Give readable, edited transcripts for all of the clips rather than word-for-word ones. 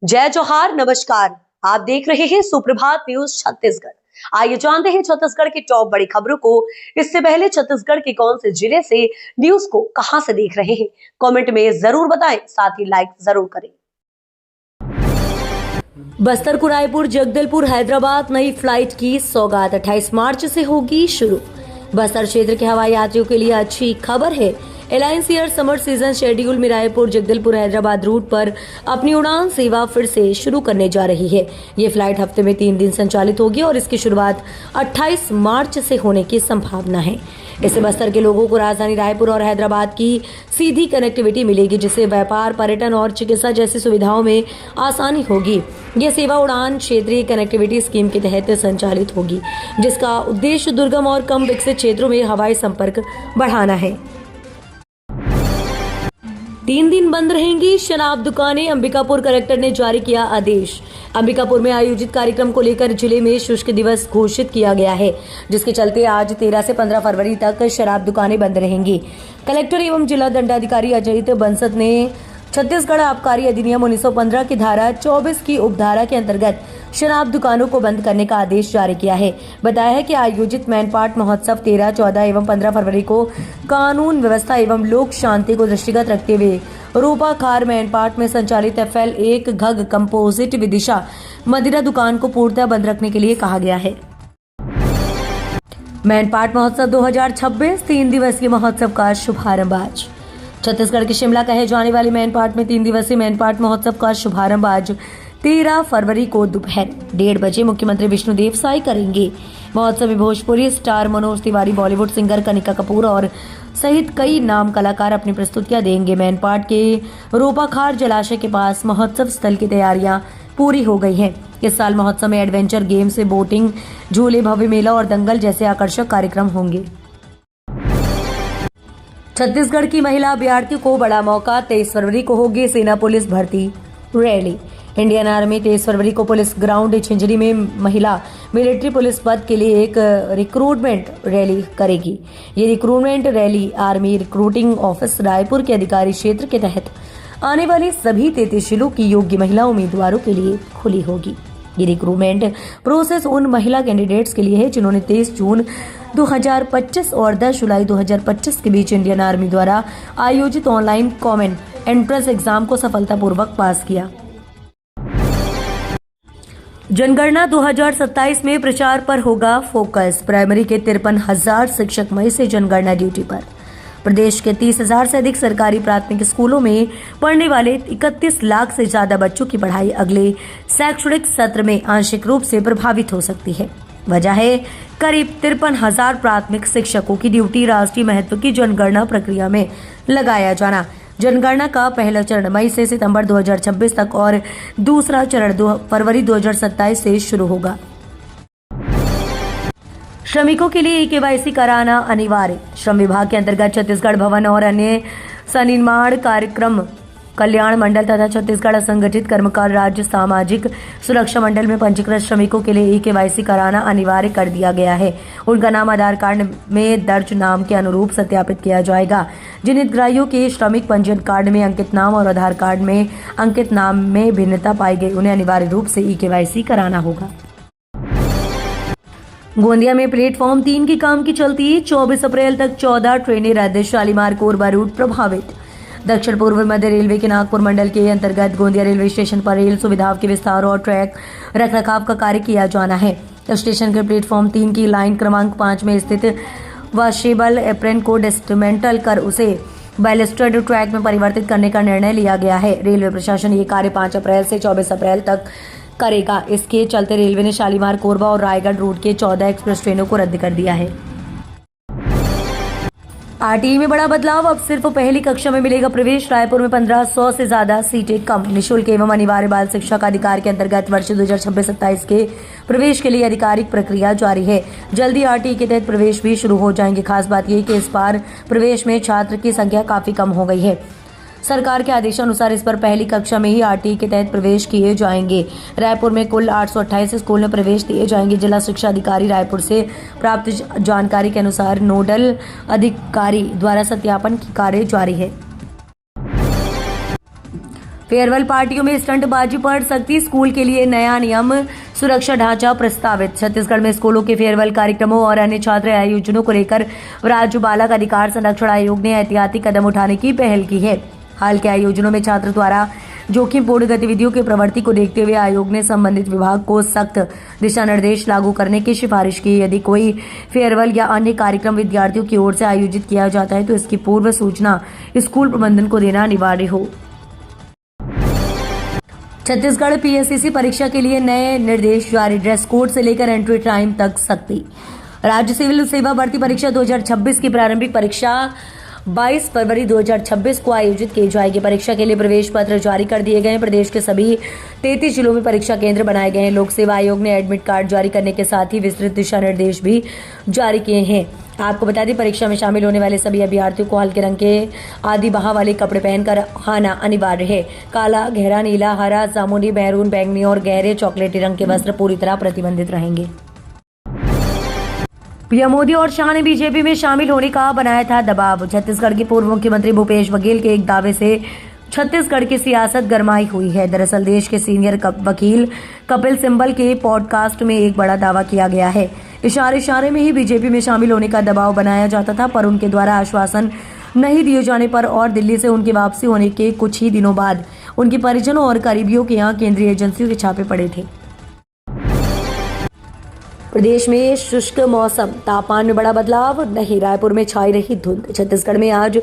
जय जोहार, नमस्कार। आप देख रहे हैं सुप्रभात न्यूज छत्तीसगढ़। आइए जानते हैं छत्तीसगढ़ की टॉप बड़ी खबरों को। इससे पहले छत्तीसगढ़ के कौन से जिले से न्यूज को कहां से देख रहे हैं, कमेंट में जरूर बताएं, साथ ही लाइक जरूर करें। बस्तर को रायपुर जगदलपुर हैदराबाद नई फ्लाइट की सौगात 28 मार्च से होगी शुरू। बस्तर क्षेत्र के हवाई यात्रियों के लिए अच्छी खबर है। Alliance Air summer season schedule में रायपुर जगदलपुर हैदराबाद रूट पर अपनी उड़ान सेवा फिर से शुरू करने जा रही है। ये फ्लाइट हफ्ते में 3 दिन संचालित होगी और इसकी शुरुआत 28 मार्च से होने की संभावना है। इससे बस्तर के लोगों को राजधानी रायपुर और हैदराबाद की सीधी कनेक्टिविटी मिलेगी, जिससे व्यापार, पर्यटन और चिकित्सा जैसी सुविधाओं में आसानी होगी। यह सेवा उड़ान क्षेत्रीय कनेक्टिविटी स्कीम के तहत संचालित होगी, जिसका उद्देश्य दुर्गम और कम विकसित क्षेत्रों में हवाई संपर्क बढ़ाना है। 3 दिन बंद रहेंगी शराब दुकानें, अंबिकापुर कलेक्टर ने जारी किया आदेश। अंबिकापुर में आयोजित कार्यक्रम को लेकर जिले में शुष्क दिवस घोषित किया गया है, जिसके चलते आज 13 से 15 फरवरी तक शराब दुकानें बंद रहेंगी। कलेक्टर एवं जिला दंडाधिकारी अजय बंसत ने छत्तीसगढ़ आबकारी अधिनियम 1915 की धारा 24 की उपधारा के अंतर्गत शराब दुकानों को बंद करने का आदेश जारी किया है। बताया है कि आयोजित मैनपाट महोत्सव 13, 14 एवं 15 फरवरी को कानून व्यवस्था एवं लोक शांति को दृष्टिगत रखते हुए रूपा खार मैनपाट में संचालित FL 1 घग कंपोजिट विदिशा मदिरा दुकान को पूर्णतः बंद रखने के लिए कहा गया है। मैनपाट महोत्सव 2026 3 दिवसीय महोत्सव का शुभारंभ आज। छत्तीसगढ़ के शिमला कहे जाने वाले मैनपाट में 3 दिवसीय मैनपाट महोत्सव का शुभारंभ आज 13 फरवरी को दोपहर 1:30 बजे मुख्यमंत्री विष्णुदेव साय करेंगे। महोत्सव में भोजपुरी स्टार मनोज तिवारी, बॉलीवुड सिंगर कनिका कपूर और सहित कई नाम कलाकार अपनी प्रस्तुतियां देंगे। मैनपाट के रोपाखार जलाशय के पास महोत्सव स्थल की तैयारियां पूरी हो गई हैं। इस साल महोत्सव में एडवेंचर गेम्स, बोटिंग, झूले, भव्य मेला और दंगल जैसे आकर्षक कार्यक्रम होंगे। छत्तीसगढ़ की महिला अभ्यर्थियों को बड़ा मौका, 23 फरवरी को होगी सेना पुलिस भर्ती रैली। इंडियन आर्मी 23 फरवरी को पुलिस ग्राउंड छिंजरी में महिला मिलिट्री पुलिस पद के लिए एक रिक्रूटमेंट रैली करेगी। ये recruitment rally army recruiting office Raipur के अधिकारी क्षेत्र के तहत आने वाली सभी 33 जिलों की योग्य महिला उम्मीदवारों के लिए खुली होगी। ये रिक्रूटमेंट प्रोसेस उन महिला कैंडिडेट्स के लिए है जिन्होंने 23 जून 2025 और 10 जुलाई 2025 के बीच इंडियन आर्मी द्वारा आयोजित ऑनलाइन कॉमन एंट्रेंस एग्जाम को सफलतापूर्वक पास किया। जनगणना 2027 में प्रचार पर होगा फोकस। प्राइमरी के 53,000 शिक्षक मई से जनगणना ड्यूटी पर। प्रदेश के 30,000 से अधिक सरकारी प्राथमिक स्कूलों में पढ़ने वाले 31 लाख से ज्यादा बच्चों की पढ़ाई अगले शैक्षणिक सत्र में आंशिक रूप से प्रभावित हो सकती है। वजह है करीब 53,000 प्राथमिक शिक्षकों की ड्यूटी राष्ट्रीय महत्व की जनगणना प्रक्रिया में लगाया जाना। जनगणना का पहला चरण मई से सितंबर 2026 तक और दूसरा चरण फरवरी 2027 से शुरू होगा। श्रमिकों के लिए KYC कराना अनिवार्य। श्रम विभाग के अंतर्गत छत्तीसगढ़ भवन और अन्य सनिर्माण कार्यक्रम कल्याण मंडल तथा छत्तीसगढ़ असंगठित कर्मकार राज्य सामाजिक सुरक्षा मंडल में पंजीकृत श्रमिकों के लिए KYC कराना अनिवार्य कर दिया गया है। उनका नाम आधार कार्ड में दर्ज नाम के अनुरूप सत्यापित किया जाएगा। जिन हितग्राहियों के श्रमिक पंजीयन कार्ड में अंकित नाम और आधार कार्ड में अंकित नाम में भिन्नता पाई गई, उन्हें अनिवार्य रूप से KYC कराना होगा। गोंदिया में प्लेटफॉर्म 3 की काम की चलती 24 अप्रैल तक 14 ट्रेनें रद्द। शालीमार कोरबा रूट प्रभावित। दक्षिण पूर्व मध्य रेलवे के नागपुर मंडल के अंतर्गत गोंदिया रेलवे स्टेशन पर रेल सुविधाओं के विस्तार और ट्रैक रखरखाव का कार्य किया जाना है। स्टेशन के प्लेटफॉर्म 3 की लाइन क्रमांक 5 में स्थित वॉशेबल एप्रन को डिस्मेंटल कर उसे बैलिस्टर्ड ट्रैक में परिवर्तित करने का निर्णय लिया गया है। रेलवे प्रशासन ये कार्य 5 अप्रैल से 24 अप्रैल तक करेगा। इसके चलते रेलवे ने शालीमार, कोरबा और रायगढ़ रूट के 14 एक्सप्रेस ट्रेनों को रद्द कर दिया है। RTE में बड़ा बदलाव, अब सिर्फ पहली कक्षा में मिलेगा प्रवेश। रायपुर में 1500 से ज्यादा सीटें कम। निःशुल्क एवं अनिवार्य बाल शिक्षा का अधिकार के अंतर्गत वर्ष 2026-27 के प्रवेश के लिए आधिकारिक प्रक्रिया जारी है। जल्दी RTE के तहत प्रवेश भी शुरू हो जाएंगे। खास बात यह कि इस बार प्रवेश में छात्र की संख्या काफी कम हो गई है। सरकार के आदेशानुसार इस पर पहली कक्षा में ही RTE के तहत प्रवेश किए जाएंगे। रायपुर में कुल 828 स्कूल में प्रवेश दिए जाएंगे। जिला शिक्षा अधिकारी रायपुर से प्राप्त जानकारी के अनुसार नोडल अधिकारी द्वारा सत्यापन की कार्य जारी है। फेयरवेल पार्टियों में स्टंटबाजी पर सख्ती, स्कूल के लिए नया नियम, सुरक्षा ढांचा प्रस्तावित। छत्तीसगढ़ में स्कूलों के फेयरवेल कार्यक्रमों और अन्य छात्र आयोजनों को लेकर राज्य बालक अधिकार संरक्षण आयोग ने एहतियाती कदम उठाने की पहल की है। हाल के आयोजनों में छात्र द्वारा जोखिमपूर्ण गतिविधियों की प्रवृत्ति को देखते हुए आयोग ने संबंधित विभाग को सख्त दिशा निर्देश लागू करने की सिफारिश की। यदि कोई फेयरवेल या अन्य कार्यक्रम विद्यार्थियों की ओर से आयोजित किया जाता है तो इसकी पूर्व सूचना स्कूल प्रबंधन को देना अनिवार्य हो। छत्तीसगढ़ पीएससीसी परीक्षा के लिए नए निर्देश जारी, ड्रेस कोड से लेकर एंट्री टाइम तक सख्ती। राज्य सिविल सेवा भर्ती परीक्षा 2026 की प्रारंभिक परीक्षा 22 फरवरी 2026 को आयोजित की जाएगी। परीक्षा के लिए प्रवेश पत्र जारी कर दिए गए हैं। प्रदेश के सभी 33 जिलों में परीक्षा केंद्र बनाए गए हैं। लोक सेवा आयोग ने एडमिट कार्ड जारी करने के साथ ही विस्तृत दिशा निर्देश भी जारी किए हैं। आपको बता दें, परीक्षा में शामिल होने वाले सभी अभ्यर्थियों को हल्के रंग के आदि बहा वाले कपड़े पहनकर आना अनिवार्य है। काला, गहरा नीला, हरा, जामुनी, मैरून, बैंगनी और गहरे चॉकलेटी रंग के वस्त्र पूरी तरह प्रतिबंधित रहेंगे। पीएम मोदी और शाह ने बीजेपी में शामिल होने का बनाया था दबाव। छत्तीसगढ़ के पूर्व मुख्यमंत्री भूपेश बघेल के एक दावे से छत्तीसगढ़ की सियासत गरमाई हुई है। दरअसल देश के सीनियर वकील कपिल सिब्बल के पॉडकास्ट में एक बड़ा दावा किया गया है। इशारे में ही बीजेपी में शामिल होने का दबाव बनाया जाता था, पर उनके द्वारा आश्वासन नहीं दिए जाने पर और दिल्ली से उनकी वापसी होने के कुछ ही दिनों बाद उनके परिजनों और करीबियों के यहाँ केंद्रीय एजेंसियों के छापे पड़े थे। प्रदेश में शुष्क मौसम, तापमान में बड़ा बदलाव नहीं, रायपुर में छाई रही धुंध। छत्तीसगढ़ में आज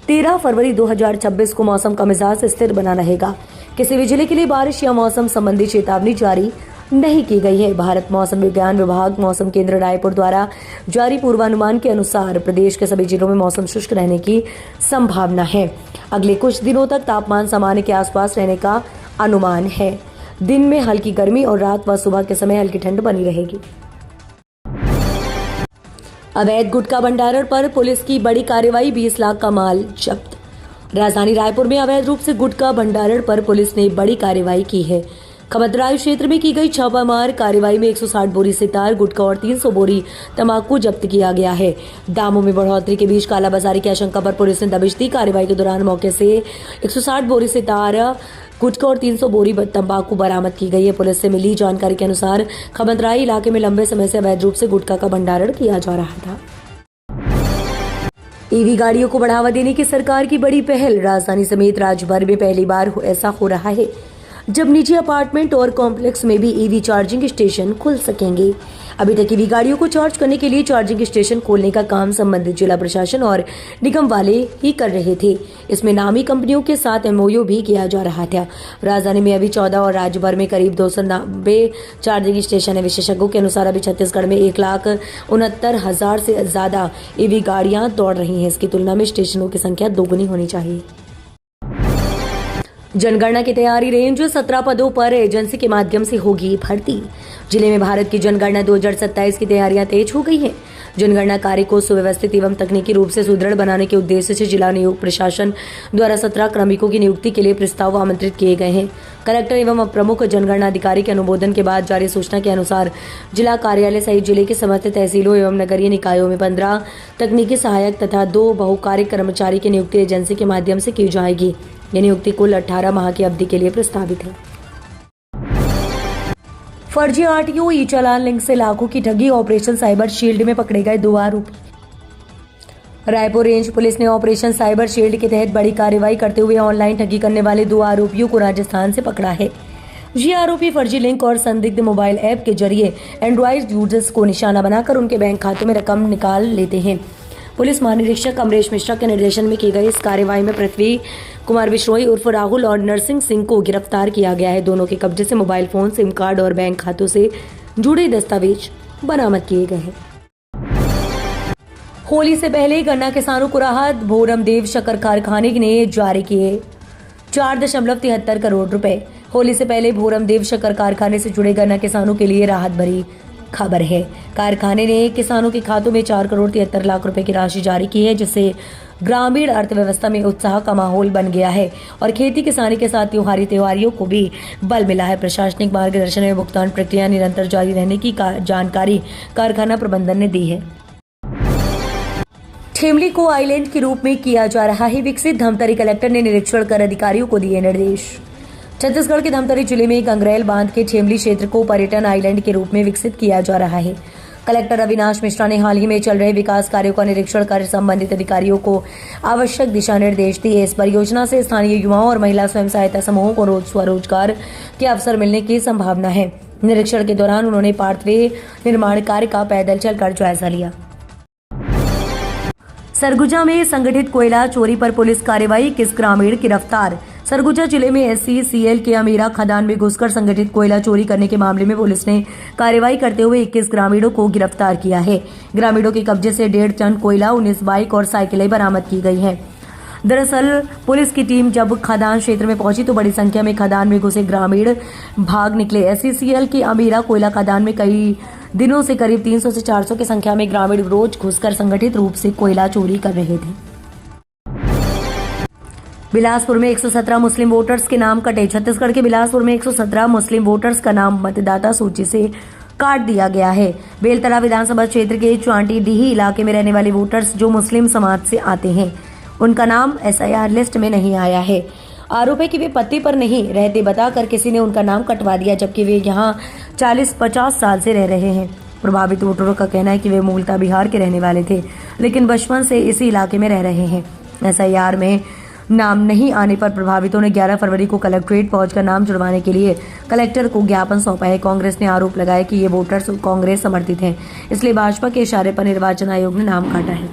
13 फरवरी 2026 को मौसम का मिजाज स्थिर बना रहेगा। किसी भी जिले के लिए बारिश या मौसम संबंधी चेतावनी जारी नहीं की गई है। भारत मौसम विज्ञान विभाग मौसम केंद्र रायपुर द्वारा जारी पूर्वानुमान के अनुसार प्रदेश के सभी जिलों में मौसम शुष्क रहने की संभावना है। अगले कुछ दिनों तक तापमान सामान्य के आसपास रहने का अनुमान है। दिन में हल्की गर्मी और रात व सुबह के समय हल्की ठंड बनी रहेगी। अवैध गुटखा भंडारण पर पुलिस की बड़ी कार्रवाई, 20 लाख का माल जब्त। राजधानी रायपुर में अवैध रूप से गुटखा भंडारण पर पुलिस ने बड़ी कार्रवाई की है। खमतराई क्षेत्र में की गई छापामार कार्रवाई में 160 बोरी सितार गुटखा और 300 बोरी तंबाकू जब्त किया गया है। दामों में बढ़ोतरी के बीच कालाबाजारी की आशंका पर पुलिस ने दबिश दी। कार्रवाई के दौरान मौके से 160 बोरी सितार गुटखा और 300 बोरी तंबाकू बरामद की गई है। पुलिस से मिली जानकारी के अनुसार खमतराई इलाके में लंबे समय से अवैध रूप से गुटखा का भंडारण किया जा रहा था। ईवी गाड़ियों को बढ़ावा देने की सरकार की बड़ी पहल, राजधानी समेत राज्य भर में पहली बार ऐसा हो रहा है जब निजी अपार्टमेंट और कॉम्प्लेक्स में भी ईवी चार्जिंग स्टेशन खुल सकेंगे। अभी तक ईवी गाड़ियों को चार्ज करने के लिए चार्जिंग स्टेशन खोलने का काम संबंधित जिला प्रशासन और निगम वाले ही कर रहे थे। इसमें नामी कंपनियों के साथ एमओयू भी किया जा रहा था। राजधानी में अभी 14 और राज्य भर में करीब 290 चार्जिंग स्टेशन है। विशेषज्ञों के अनुसार अभी छत्तीसगढ़ में 1,69,000 से ज्यादा ईवी गाड़ियां दौड़ रही हैं। इसकी तुलना में स्टेशनों की संख्या दोगुनी होनी चाहिए। जनगणना की तैयारी, रेंज 17 पदों पर एजेंसी के माध्यम से होगी भर्ती। जिले में भारत की जनगणना 2027 की तैयारियां तेज हो गई हैं। जनगणना कार्य को सुव्यवस्थित एवं तकनीकी रूप से सुदृढ़ बनाने के उद्देश्य से जिला नियोग प्रशासन द्वारा 17 क्रमिकों की नियुक्ति के लिए प्रस्ताव आमंत्रित किए गए हैं। कलेक्टर एवं प्रमुख जनगणना अधिकारी के अनुमोदन के बाद जारी सूचना के अनुसार जिला कार्यालय सहित जिले के समस्त तहसीलों एवं नगरीय निकायों में 15 तकनीकी सहायक तथा 2 बहुकार्य कर्मचारी की नियुक्ति एजेंसी के माध्यम से की जाएगी। यह नियुक्ति कुल 18 माह की अवधि के लिए प्रस्तावित है। फर्जी आरटीओ ई चालान लिंक से लाखों की ठगी, ऑपरेशन साइबर शील्ड में पकड़े गए 2 आरोपी। रायपुर रेंज पुलिस ने ऑपरेशन साइबर शील्ड के तहत बड़ी कार्रवाई करते हुए ऑनलाइन ठगी करने वाले 2 आरोपियों को राजस्थान से पकड़ा है। ये आरोपी फर्जी लिंक और संदिग्ध मोबाइल ऐप के जरिए एंड्रॉइड यूजर्स को निशाना बनाकर उनके बैंक खातों में रकम निकाल लेते हैं। पुलिस महानिरीक्षक अमरेश मिश्रा के निर्देशन में की गई इस कार्रवाई में पृथ्वी कुमार बिश्नोई उर्फ राहुल और नरसिंह सिंह को गिरफ्तार किया गया है। दोनों के कब्जे से मोबाइल फोन, सिम कार्ड और बैंक खातों से जुड़े दस्तावेज बरामद किए गए हैं। होली से पहले गन्ना किसानों को राहत, भोरमदेव शक्कर कारखाने ने जारी किए 4.73 करोड़ रुपए। होली से पहले भोरमदेव शक्कर कारखाने से जुड़े गन्ना किसानों के लिए राहत भरी खबर है। कारखाने ने किसानों के खातों में 4 करोड़ 73 लाख रुपए की राशि जारी की है, जिससे ग्रामीण अर्थव्यवस्था में उत्साह का माहौल बन गया है और खेती किसानी के साथ त्योहारी तैयारियों को भी बल मिला है। प्रशासनिक मार्गदर्शन में भुगतान प्रक्रिया निरंतर जारी रहने की जानकारी कारखाना प्रबंधन ने दी है। ठेमली को आइलैंड के रूप में किया जा रहा है विकसित, धमतरी कलेक्टर ने निरीक्षण कर अधिकारियों को दिए निर्देश। छत्तीसगढ़ के धमतरी जिले में गंगरेल बांध के छेमली क्षेत्र को पर्यटन आइलैंड के रूप में विकसित किया जा रहा है। कलेक्टर अविनाश मिश्रा ने हाल ही में चल रहे विकास कार्यों का निरीक्षण कर संबंधित अधिकारियों को आवश्यक दिशा निर्देश दिए। इस परियोजना से स्थानीय युवाओं और महिला स्वयं सहायता समूहों को स्वरोजगार के अवसर मिलने की संभावना है। निरीक्षण के दौरान उन्होंने पार्थवे निर्माण कार्य का पैदल चलकर जायजा लिया। सरगुजा में संगठित कोयला चोरी पर पुलिस कार्रवाई, 21 ग्रामीण गिरफ्तार। सरगुजा जिले में SCCL के अमीरा खदान में घुसकर संगठित कोयला चोरी करने के मामले में पुलिस ने कार्रवाई करते हुए 21 ग्रामीणों को गिरफ्तार किया है। ग्रामीणों के कब्जे से 1.5 टन कोयला, 19 बाइक और साइकिलें बरामद की गई हैं। दरअसल पुलिस की टीम जब खदान क्षेत्र में पहुंची तो बड़ी संख्या में खदान में घुसे ग्रामीण भाग निकले। SCCL के अमीरा कोयला खदान में कई दिनों से करीब 300 से 400 की संख्या में ग्रामीण रोज घुसकर संगठित रूप से कोयला चोरी कर रहे थे। बिलासपुर में 117 मुस्लिम वोटर्स के नाम कटे। छत्तीसगढ़ के बिलासपुर में 117 मुस्लिम वोटर्स का नाम मतदाता सूची से काट दिया गया है। बेलतरा विधानसभा क्षेत्र के चांटीडीही इलाके में रहने वाले वोटर्स जो मुस्लिम समाज से आते हैं, उनका नाम SIR लिस्ट में नहीं आया है। आरोप है कि वे पत्ते पर नहीं रहते बताकर किसी ने उनका नाम कटवा दिया, जबकि वे यहाँ 40-50 साल से रह रहे हैं। प्रभावित वोटरों का कहना है कि वे मूलतः बिहार के रहने वाले थे, लेकिन बचपन से इसी इलाके में रह रहे हैं। SIR में नाम नहीं आने पर प्रभावितों ने 11 फरवरी को कलेक्ट्रेट पहुंचकर नाम जुड़वाने के लिए कलेक्टर को ज्ञापन सौंपा है। कांग्रेस ने आरोप लगाया कि ये वोटर्स कांग्रेस समर्थित हैं, इसलिए भाजपा के इशारे पर निर्वाचन आयोग ने नाम काटा है।